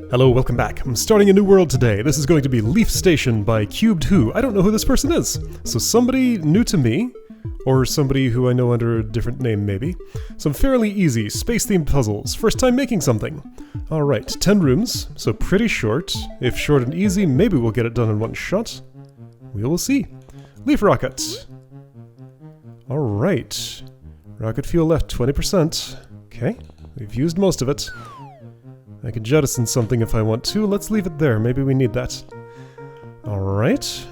Hello, welcome back. I'm starting a new world today. This is going to be Leaf Station by Cubed Who. I don't know who this person is. So somebody new to me, or somebody who I know under a different name maybe. Some fairly easy space-themed puzzles. First time making something. Alright, 10 rooms, so pretty short. If short and easy, maybe we'll get it done in one shot. We will see. Leaf Rocket. Alright. Rocket fuel left 20%. Okay, we've used most of it. I could jettison something if I want to. Let's leave it there. Maybe we need that. Alright.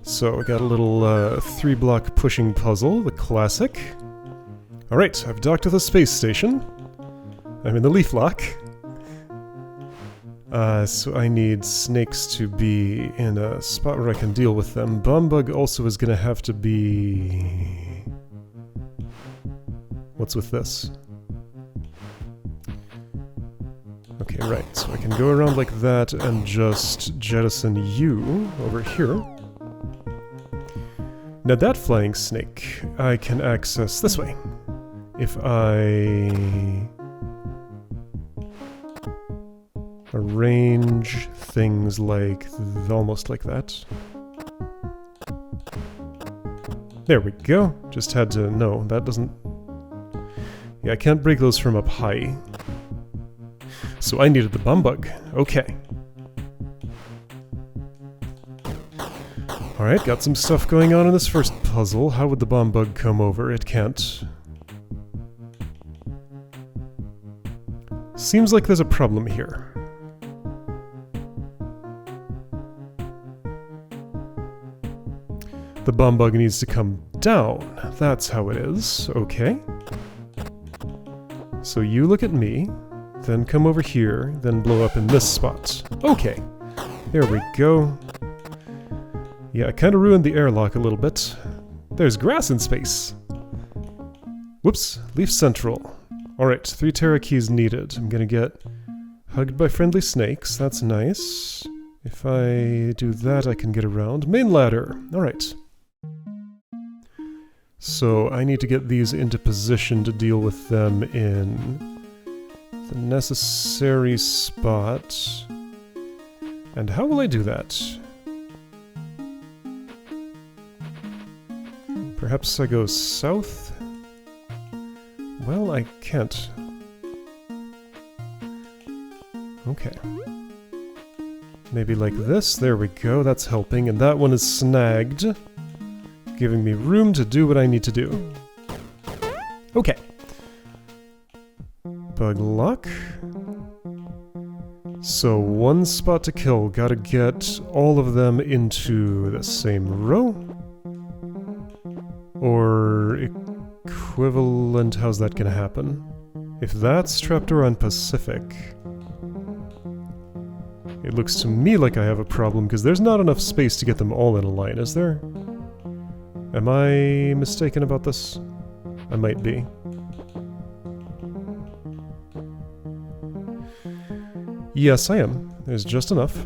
So, we got a little 3-block pushing puzzle, the classic. Alright, I've docked to the space station. I'm in the Leaf Lock. So I need snakes to be in a spot where I can deal with them. Bombug also is gonna have to be... What's with this? Okay, right, so I can go around like that and just jettison you over here. Now that flying snake I can access this way. If I arrange things like almost like that. There we go. Just had to... No, that doesn't... Yeah, I can't break those from up high. So I needed the Bombug. Okay. Alright, got some stuff going on in this first puzzle. How would the Bombug come over? It can't. Seems like there's a problem here. The Bombug needs to come down. That's how it is. Okay. So you look at me. Then come over here, then blow up in this spot. Okay, there we go. Yeah, I kind of ruined the airlock a little bit. There's grass in space. Whoops, Leaf Central. Alright, 3 Terra keys needed. I'm gonna get hugged by friendly snakes, that's nice. If I do that, I can get around. Main ladder, alright. So I need to get these into position to deal with them in the necessary spot. And how will I do that? Perhaps I go south? Well, I can't. Okay. Maybe like this. There we go. That's helping. And that one is snagged, giving me room to do what I need to do. Okay. Bug lock. So 1 spot to kill. Gotta get all of them into the same row. Or equivalent, how's that gonna happen? If that's trapdoor on Pacific, it looks to me like I have a problem because there's not enough space to get them all in a line, is there? Am I mistaken about this? I might be. Yes, I am. There's just enough.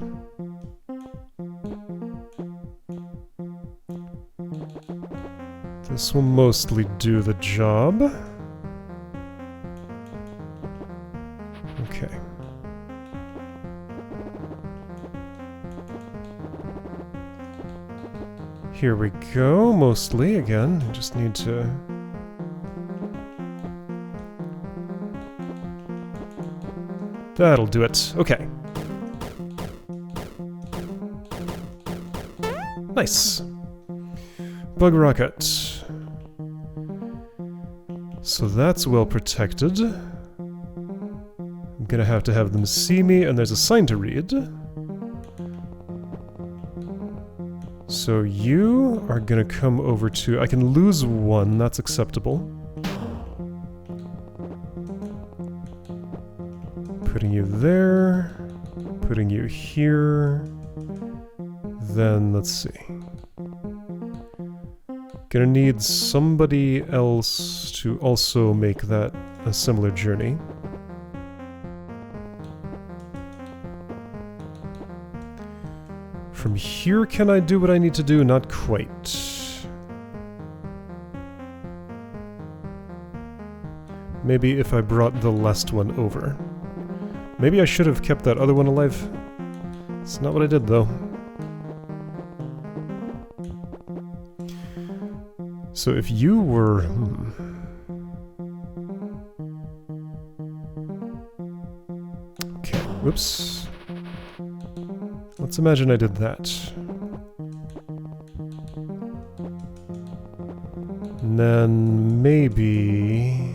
This will mostly do the job. Okay. Here we go, mostly, again. Just need to... That'll do it. Okay. Nice. Bug Rocket. So that's well protected. I'm gonna have to have them see me, and there's a sign to read. So you are gonna come over to... I can lose 1, that's acceptable. Putting you there, putting you here, then let's see. Gonna need somebody else to also make that a similar journey. From here, can I do what I need to do? Not quite. Maybe if I brought the last one over. Maybe I should have kept that other one alive. It's not what I did, though. So if you were... Okay, whoops. Let's imagine I did that. And then maybe...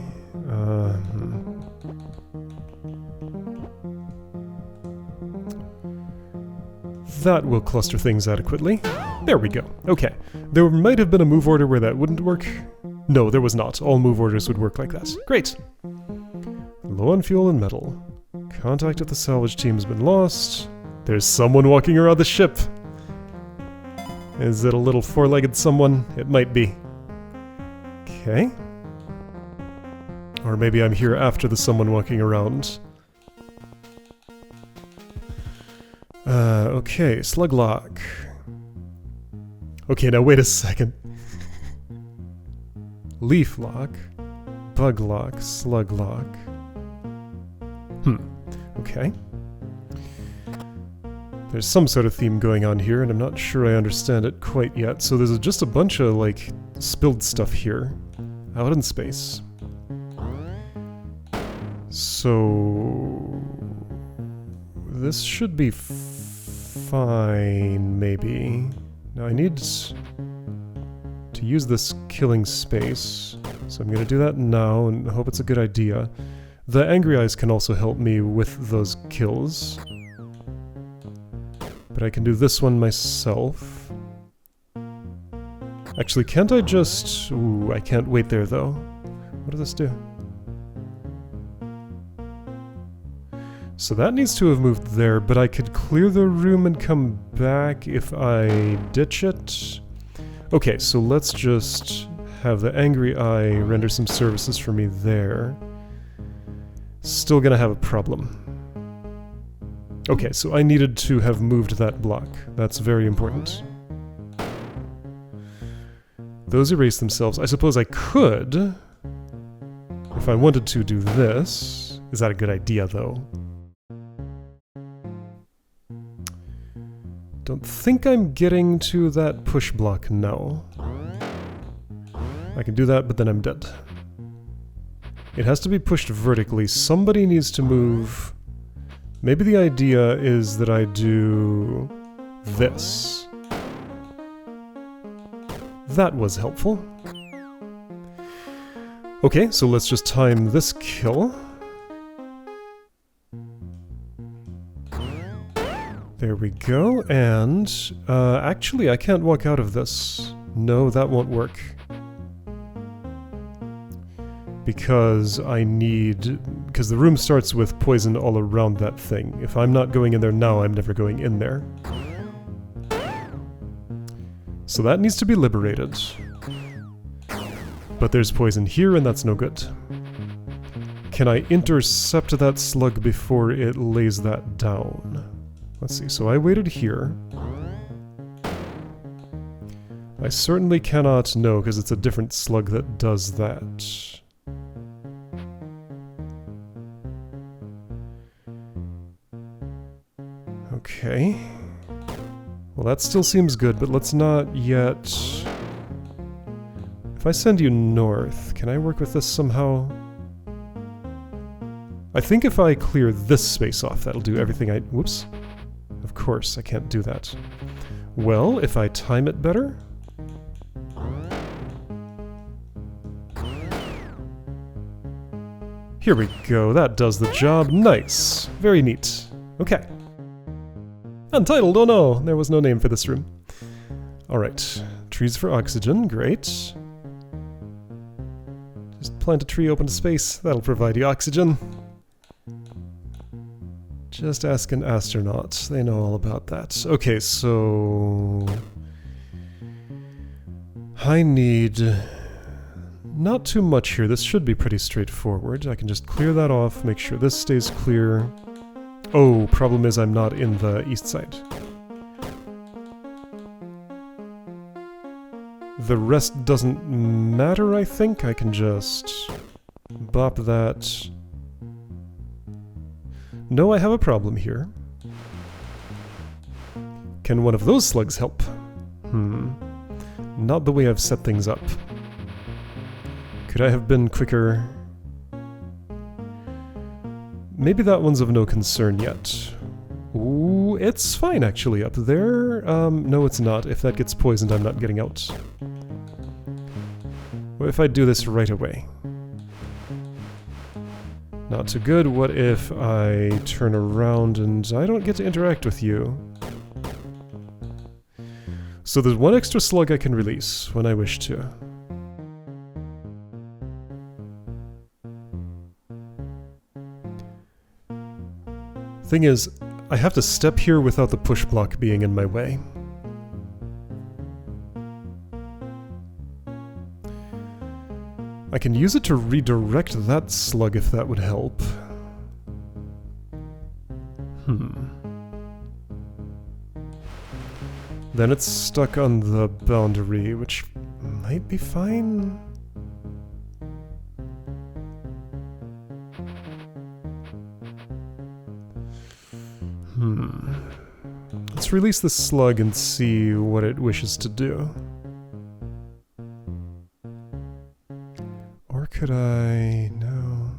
that will cluster things adequately. There we go. Okay. There might have been a move order where that wouldn't work. No, there was not. All move orders would work like that. Great! Low on fuel and metal. Contact with the salvage team has been lost. There's someone walking around the ship. Is it a little four-legged someone? It might be. Okay. Or maybe I'm here after the someone walking around. Okay, Slug Lock. Okay, now wait a second. Leaf Lock, Bug Lock, Slug Lock. Okay. There's some sort of theme going on here, and I'm not sure I understand it quite yet. So there's just a bunch of, like, spilled stuff here. Out in space. So... this should be fine, maybe. Now I need to use this killing space, so I'm gonna do that now and hope it's a good idea. The Angry Eyes can also help me with those kills. But I can do this one myself. Actually, can't I just... Ooh, I can't wait there though. What does this do? So that needs to have moved there, but I could clear the room and come back if I ditch it. Okay, so let's just have the Angry Eye render some services for me there. Still gonna have a problem. Okay, so I needed to have moved that block. That's very important. Those erase themselves. I suppose I could, if I wanted to, do this. Is that a good idea, though? Don't think I'm getting to that push block now. I can do that, but then I'm dead. It has to be pushed vertically. Somebody needs to move. Maybe the idea is that I do this. That was helpful. Okay, so let's just time this kill. There we go, and actually I can't walk out of this. No, that won't work. Because the room starts with poison all around that thing. If I'm not going in there now, I'm never going in there. So that needs to be liberated. But there's poison here, and that's no good. Can I intercept that slug before it lays that down? Let's see, so I waited here. I certainly cannot know, because it's a different slug that does that. Okay. Well, that still seems good, but let's not yet... If I send you north, can I work with this somehow? I think if I clear this space off, that'll do everything I... Whoops. Of course, I can't do that. Well, if I time it better... Here we go, that does the job. Nice. Very neat. Okay. Untitled, oh no! There was no name for this room. Alright. Trees for oxygen, great. Just plant a tree open to space, that'll provide you oxygen. Just ask an astronaut, they know all about that. Okay, so... I need... not too much here, this should be pretty straightforward. I can just clear that off, make sure this stays clear. Oh, problem is I'm not in the east side. The rest doesn't matter, I think. I can just bop that. No, I have a problem here. Can one of those slugs help? Not the way I've set things up. Could I have been quicker? Maybe that one's of no concern yet. Ooh, it's fine actually up there. No it's not. If that gets poisoned, I'm not getting out. What if I do this right away? Not too good. What if I turn around and I don't get to interact with you? So there's one extra slug I can release when I wish to. Thing is, I have to step here without the push block being in my way. I can use it to redirect that slug if that would help. Then it's stuck on the boundary, which might be fine. Let's release the slug and see what it wishes to do. Or could I... no.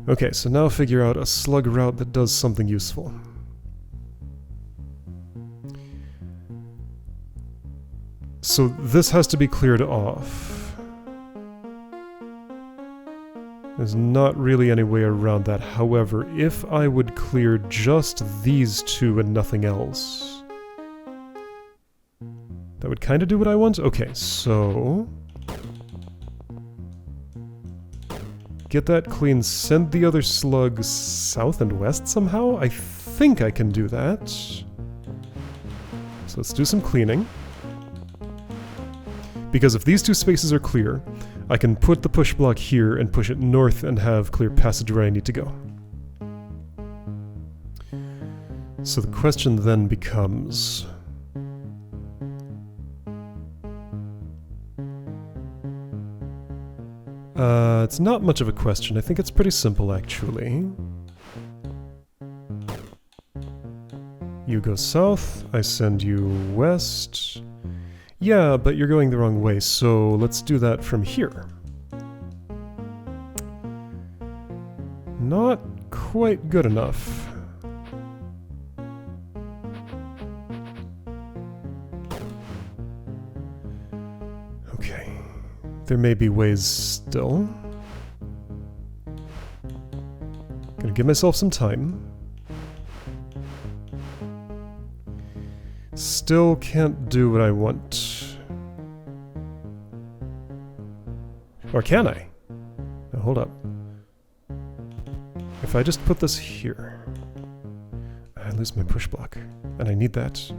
Okay, so now figure out a slug route that does something useful. So this has to be cleared off. There's not really any way around that. However, if I would clear just these two and nothing else, that would kind of do what I want? Okay, so... get that clean, send the other slugs south and west somehow? I think I can do that. So let's do some cleaning. Because if these two spaces are clear, I can put the push block here and push it north and have clear passage where I need to go. So the question then becomes... it's not much of a question. I think it's pretty simple, actually. You go south, I send you west. Yeah, but you're going the wrong way, so let's do that from here. Not quite good enough. Okay. There may be ways still. Gonna give myself some time. Still can't do what I want. Or can I? Now, hold up. If I just put this here, I lose my push block, and I need that.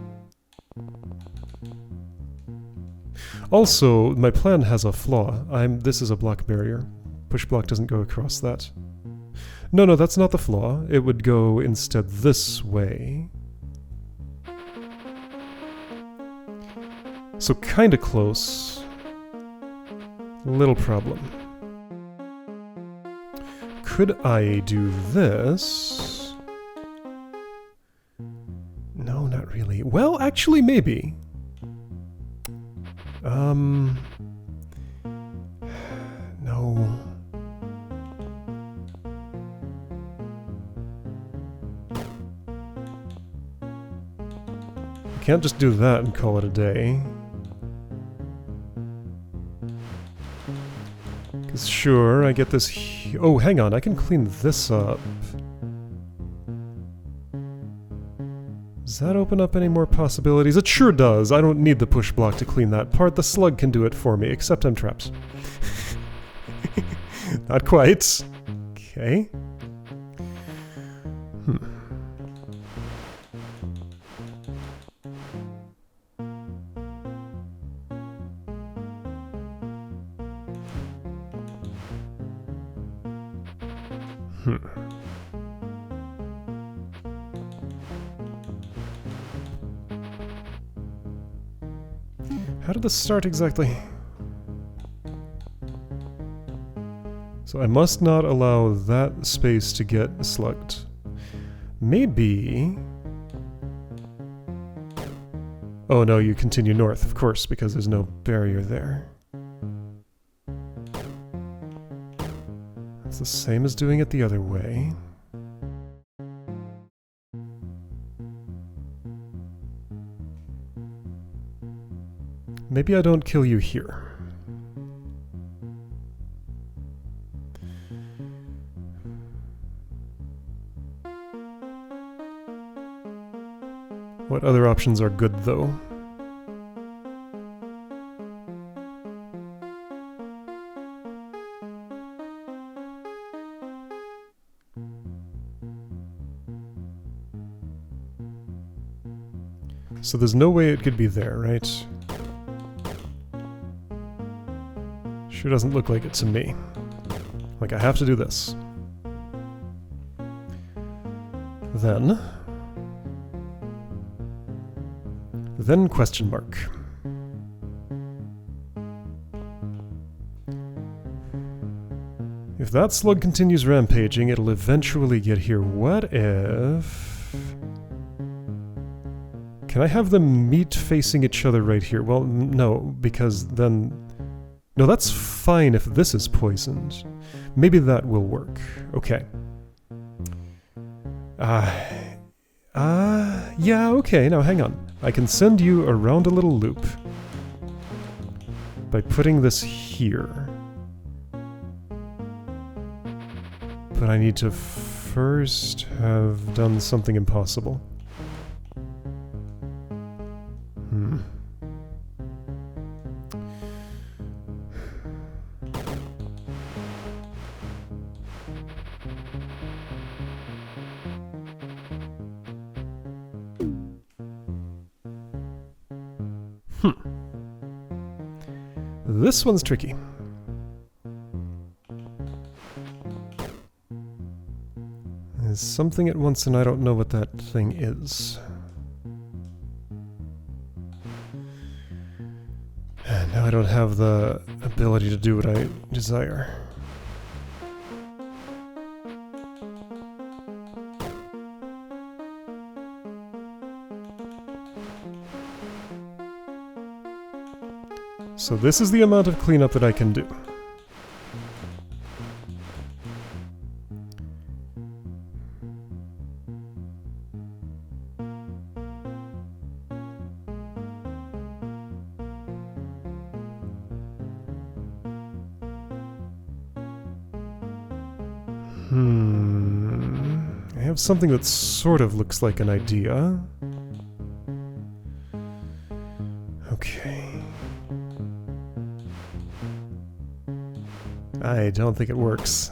Also, my plan has a flaw. This is a block barrier. Push block doesn't go across that. No, that's not the flaw. It would go instead this way. So kinda close. Little problem. Could I do this? No, not really. Well, actually, maybe. No. Can't just do that and call it a day. Because sure, I get this... oh, hang on, I can clean this up. Does that open up any more possibilities? It sure does. I don't need the push block to clean that part. The slug can do it for me, except I'm trapped. Not quite. Okay. How did this start exactly? So I must not allow that space to get slugged. Maybe... Oh no, you continue north, of course, because there's no barrier there. It's the same as doing it the other way. Maybe I don't kill you here. What other options are good, though? So there's no way it could be there, right? Sure doesn't look like it to me. Like, I have to do this. Then question mark. If that slug continues rampaging, it'll eventually get here. What if... Can I have them meet facing each other right here? Well, no, because then... No, that's fine if this is poisoned. Maybe that will work. Okay. Yeah, okay, now hang on. I can send you around a little loop by putting this here. But I need to first have done something impossible. This one's tricky. There's something at once and I don't know what that thing is. And now I don't have the ability to do what I desire. So this is the amount of cleanup that I can do. I have something that sort of looks like an idea. Okay. I don't think it works.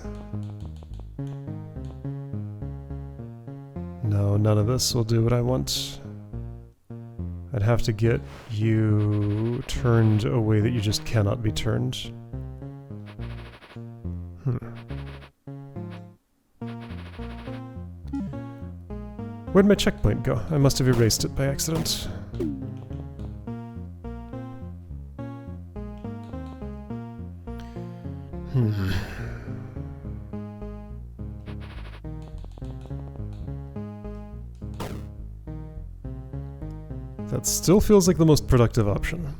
No, none of this will do what I want. I'd have to get you turned a way that you just cannot be turned. Where'd my checkpoint go? I must have erased it by accident. That still feels like the most productive option.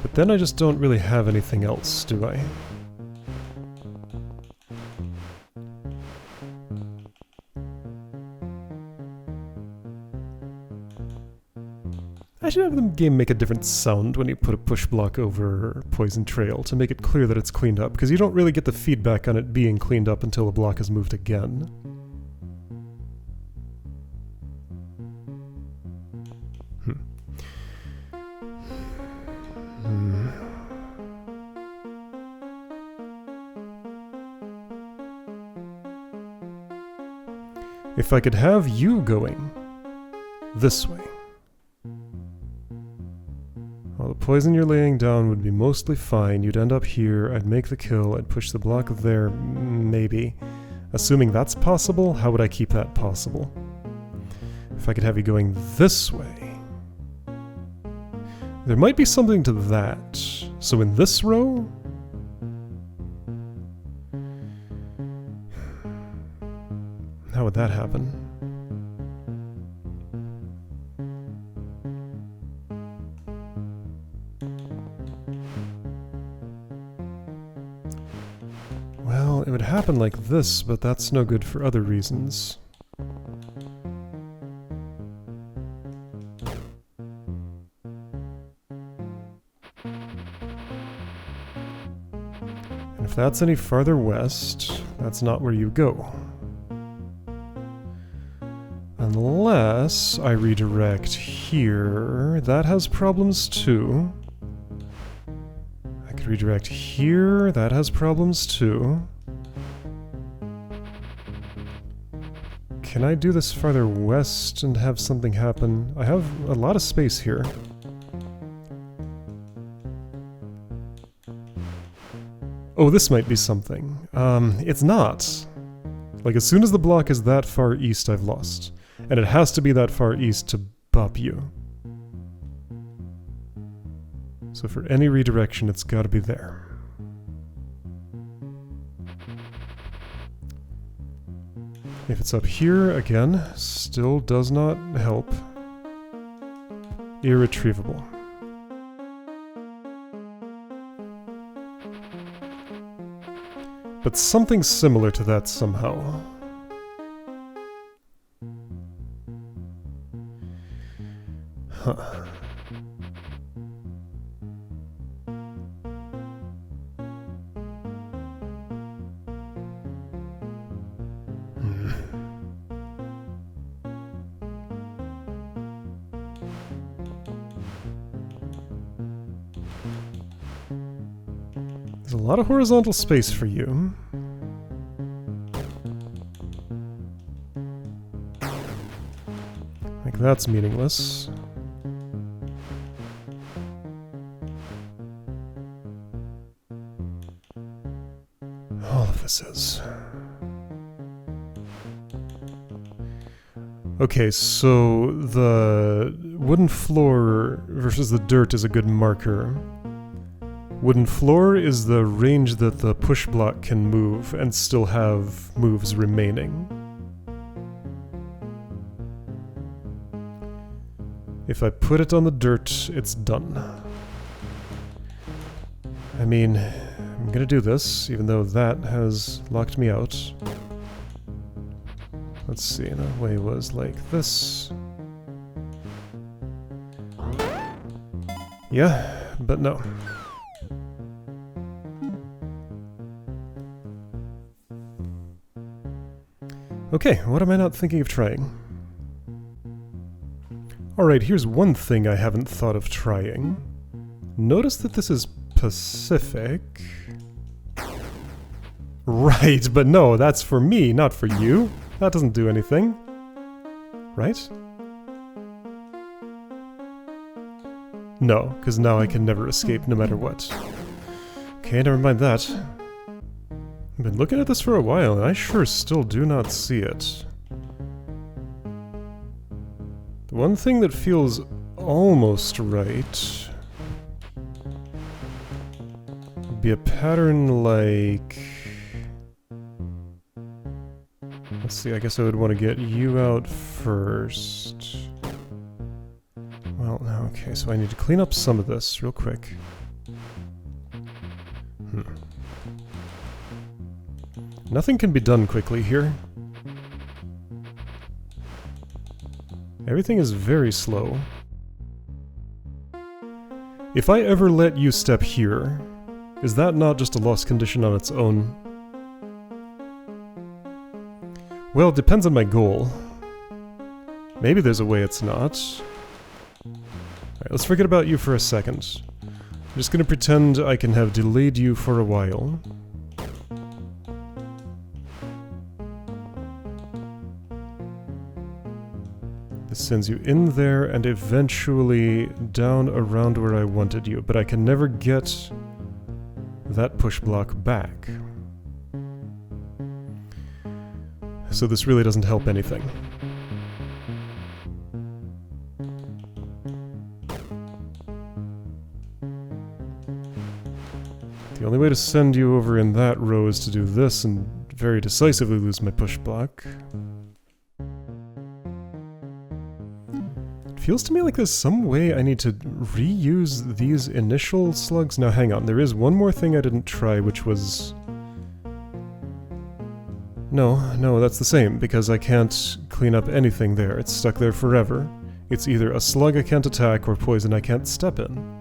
But then I just don't really have anything else, do I? I should have the game make a different sound when you put a push block over Poison Trail to make it clear that it's cleaned up, because you don't really get the feedback on it being cleaned up until a block is moved again. If I could have you going this way. Well, the poison you're laying down would be mostly fine. You'd end up here, I'd make the kill, I'd push the block there, maybe. Assuming that's possible, how would I keep that possible? If I could have you going this way, There might be something to that. So in this row? How would that happen? Well, it would happen like this, but that's no good for other reasons. And if that's any farther west, that's not where you go. Unless I redirect here, that has problems too. I could redirect here, that has problems too. Can I do this farther west and have something happen? I have a lot of space here. Oh, this might be something. It's not. Like, as soon as the block is that far east, I've lost. And it has to be that far east to bop you. So for any redirection, it's gotta be there. If it's up here, again, still does not help. Irretrievable. But something similar to that somehow. Huh. There's a lot of horizontal space for you. Like, that's meaningless. All of this is. Okay, so the wooden floor versus the dirt is a good marker. Wooden floor is the range that the push block can move and still have moves remaining. If I put it on the dirt, it's done. I mean, I'm gonna do this, even though that has locked me out. Let's see, the way was like this. Yeah, but no. Okay, what am I not thinking of trying? Alright, here's one thing I haven't thought of trying. Notice that this is Pacific. Right, but no, that's for me, not for you. That doesn't do anything. Right? No, because now I can never escape no matter what. Okay, never mind that. I've been looking at this for a while, and I sure still do not see it. The one thing that feels almost right would be a pattern like... Let's see, I guess I would want to get you out first. Well, okay, so I need to clean up some of this real quick. Nothing can be done quickly here. Everything is very slow. If I ever let you step here, is that not just a lost condition on its own? Well, it depends on my goal. Maybe there's a way it's not. Alright, let's forget about you for a second. I'm just gonna pretend I can have delayed you for a while. This sends you in there and eventually down around where I wanted you, but I can never get that push block back. So this really doesn't help anything. only way to send you over in that row is to do this and very decisively lose my push block. It feels to me like there's some way I need to reuse these initial slugs. Now hang on, there is one more thing I didn't try, which was... No, that's the same, because I can't clean up anything there. It's stuck there forever. It's either a slug I can't attack or poison I can't step in.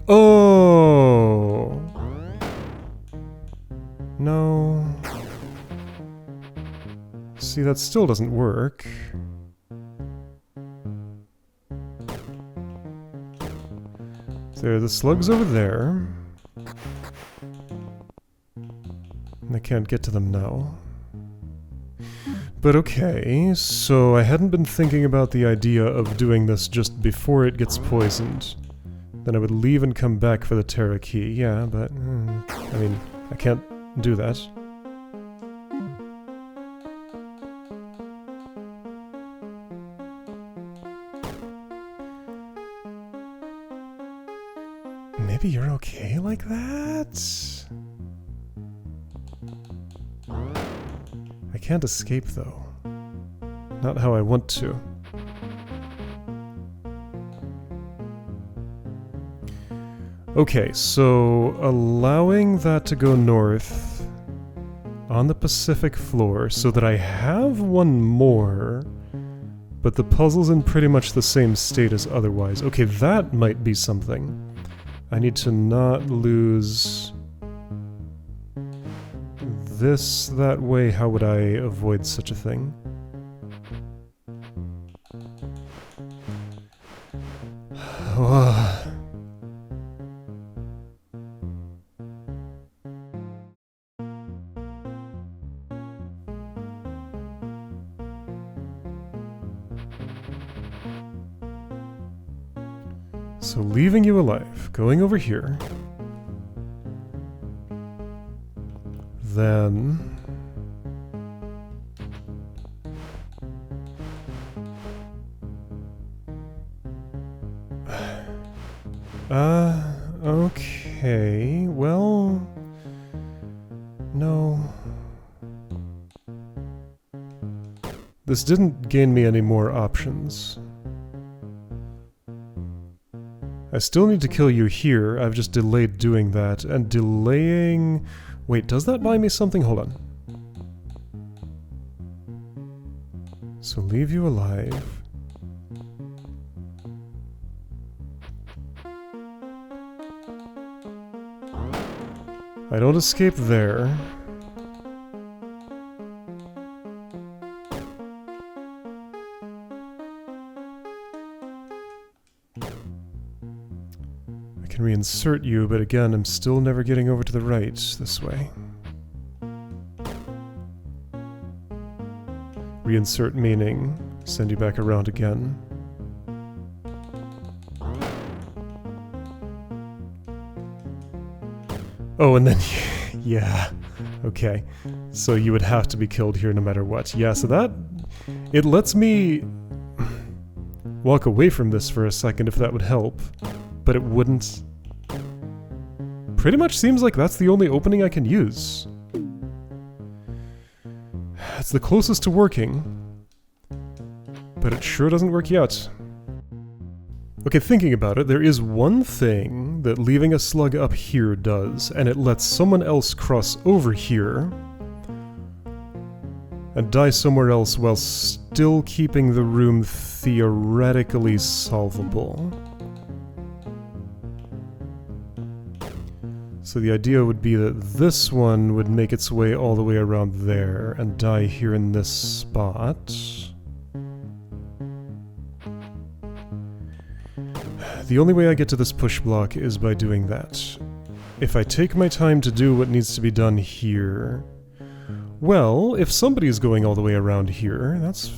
Oh! No. See, that still doesn't work. There are the slugs over there. And I can't get to them now. But okay, so I hadn't been thinking about the idea of doing this just before it gets poisoned. Then I would leave and come back for the Terra key. Yeah, but... I mean, I can't do that. Maybe you're okay like that? I can't escape, though. Not how I want to. Okay, so allowing that to go north on the Pacific floor so that I have one more, but the puzzle's in pretty much the same state as otherwise. Okay, that might be something. I need to not lose this that way. How would I avoid such a thing? So leaving you alive, going over here, then okay, well, no. This didn't gain me any more options. I still need to kill you here, I've just delayed doing that, and delaying... Wait, does that buy me something? Hold on. So leave you alive. I don't escape there. I can reinsert you, but again, I'm still never getting over to the right this way. Reinsert meaning send you back around again. Oh, and then, yeah, okay. So you would have to be killed here no matter what. Yeah, so that, it lets me walk away from this for a second if that would help. But it wouldn't. Pretty much seems like that's the only opening I can use. It's the closest to working, but it sure doesn't work yet. Okay, thinking about it, there is one thing that leaving a slug up here does, and it lets someone else cross over here and die somewhere else while still keeping the room theoretically solvable. So the idea would be that this one would make its way all the way around there and die here in this spot. The only way I get to this push block is by doing that. If I take my time to do what needs to be done here... Well, if somebody is going all the way around here, that's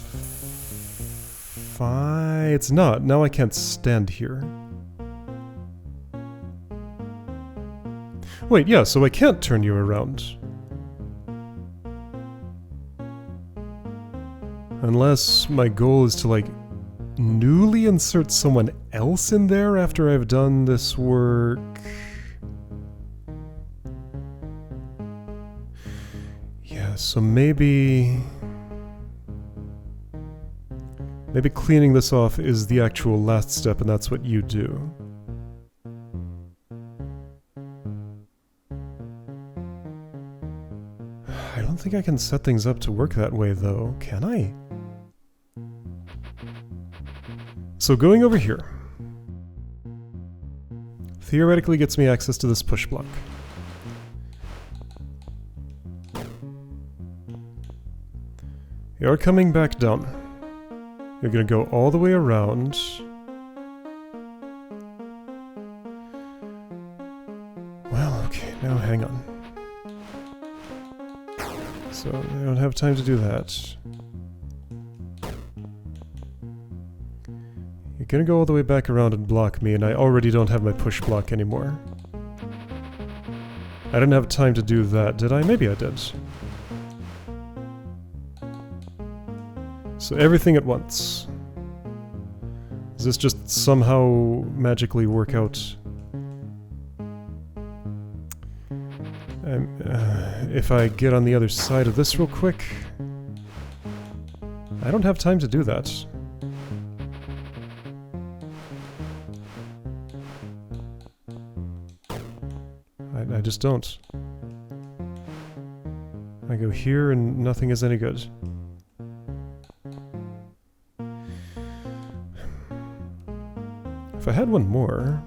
fine. It's not. Now I can't stand here. Wait, yeah, so I can't turn you around. Unless my goal is to, like, newly insert someone else in there after I've done this work. Yeah, so maybe cleaning this off is the actual last step, and that's what you do. I don't think I can set things up to work that way, though. Can I? So going over here theoretically gets me access to this push block. You're coming back down. You're gonna go all the way around. Well, okay, now hang on. So I don't have time to do that. You're gonna go all the way back around and block me, and I already don't have my push block anymore. I didn't have time to do that, did I? Maybe I did. So everything at once. Does this just somehow magically work out? If I get on the other side of this real quick... I don't have time to do that. I just don't. I go here and nothing is any good. If I had one more...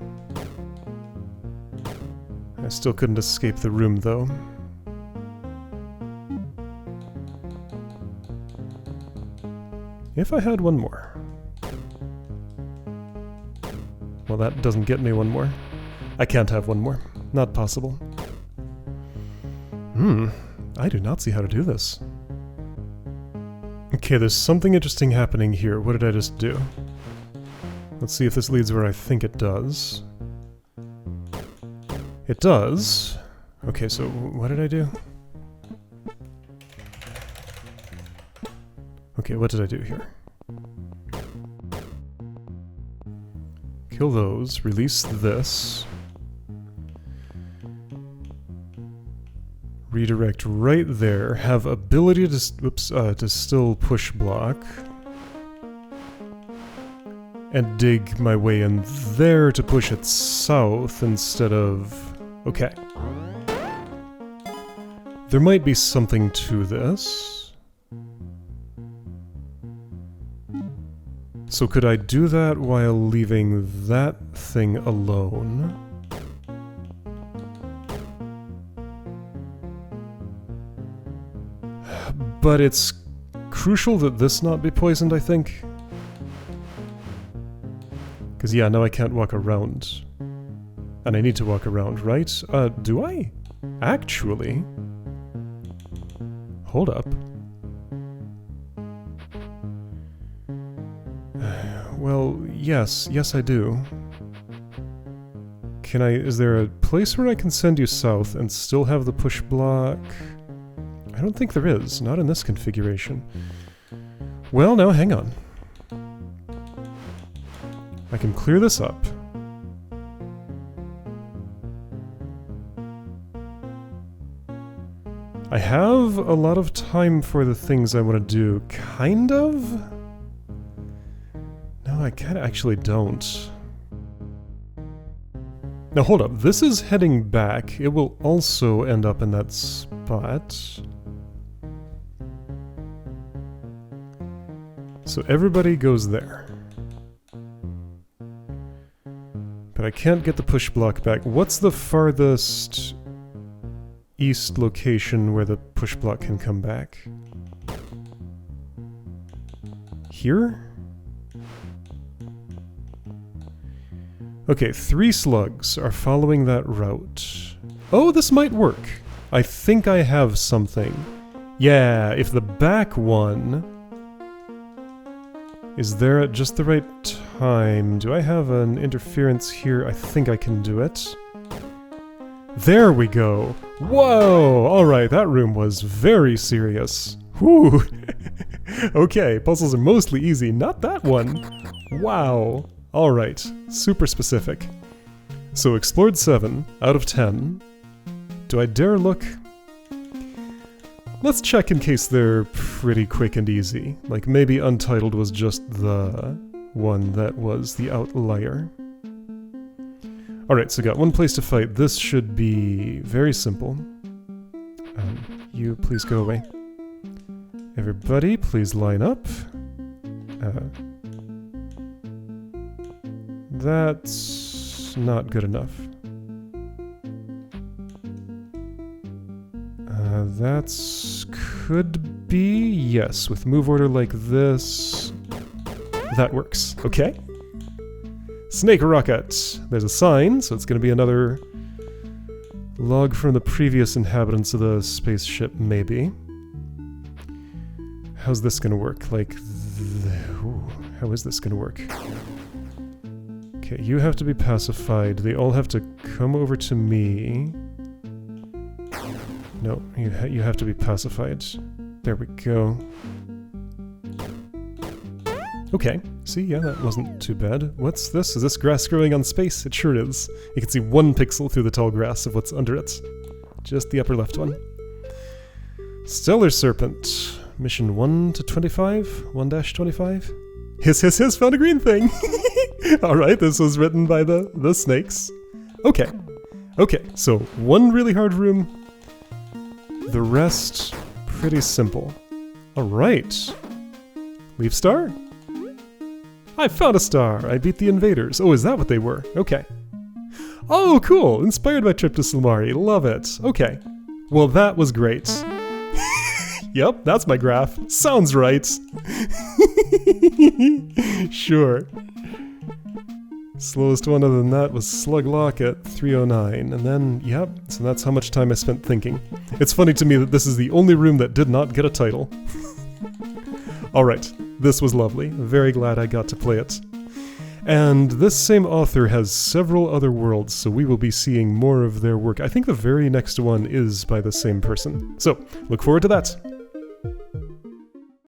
I still couldn't escape the room, though. If I had one more... Well, that doesn't get me one more. I can't have one more. Not possible. I do not see how to do this. Okay, there's something interesting happening here. What did I just do? Let's see if this leads where I think it does. It does. Okay, so what did I do? Okay, what did I do here? Kill those, release this. Redirect right there, have ability to still push block. And dig my way in there to push it south instead of... Okay. There might be something to this. So could I do that while leaving that thing alone? But it's crucial that this not be poisoned, I think. Because, yeah, now I can't walk around. And I need to walk around, right? Do I? Actually? Hold up. Well, yes. Yes, I do. Can I... Is there a place where I can send you south and still have the push block? I don't think there is. Not in this configuration. Well, now hang on. I can clear this up. I have a lot of time for the things I want to do. Kind of? No, I kinda actually don't. Now hold up, this is heading back. It will also end up in that spot. So everybody goes there. But I can't get the push block back. What's the farthest east location where the push block can come back? Here? Okay, 3 slugs are following that route. Oh, this might work. I think I have something. Yeah, if the back one is there at just the right time. Do I have an interference here? I think I can do it. There we go! Whoa! Alright, that room was very serious. Whew! Okay, puzzles are mostly easy, not that one. Wow. Alright, super specific. So explored 7 out of 10. Do I dare look? Let's check in case they're pretty quick and easy. Like maybe Untitled was just the one that was the outlier. Alright, so got one place to fight. This should be very simple. You please go away. Everybody, please line up. That's not good enough. That's could be, yes, with move order like this. That works. Okay. Snake Rocket. There's a sign, so it's going to be another log from the previous inhabitants of the spaceship, maybe. How's this going to work? Like, ooh, how is this going to work? Okay, you have to be pacified. They all have to come over to me. No, you have to be pacified. There we go. Okay, see, yeah, that wasn't too bad. What's this? Is this grass growing on space? It sure is. You can see 1 pixel through the tall grass of what's under it. Just the upper left one. Stellar Serpent. Mission 1 to 25? 1-25? Hiss, hiss, hiss, found a green thing! Alright, this was written by the snakes. Okay. Okay, so 1 really hard room. The rest, pretty simple. Alright. Leave star? I found a star! I beat the invaders. Oh, is that what they were? Okay. Oh, cool! Inspired by trip to Silmari. Love it. Okay. Well, that was great. Yep, that's my graph. Sounds right. Sure. Slowest one other than that was Slug Lock at 309, and then, yep, so that's how much time I spent thinking. It's funny to me that this is the only room that did not get a title. Alright, this was lovely. Very glad I got to play it. And this same author has several other worlds, so we will be seeing more of their work. I think the very next one is by the same person. So, look forward to that.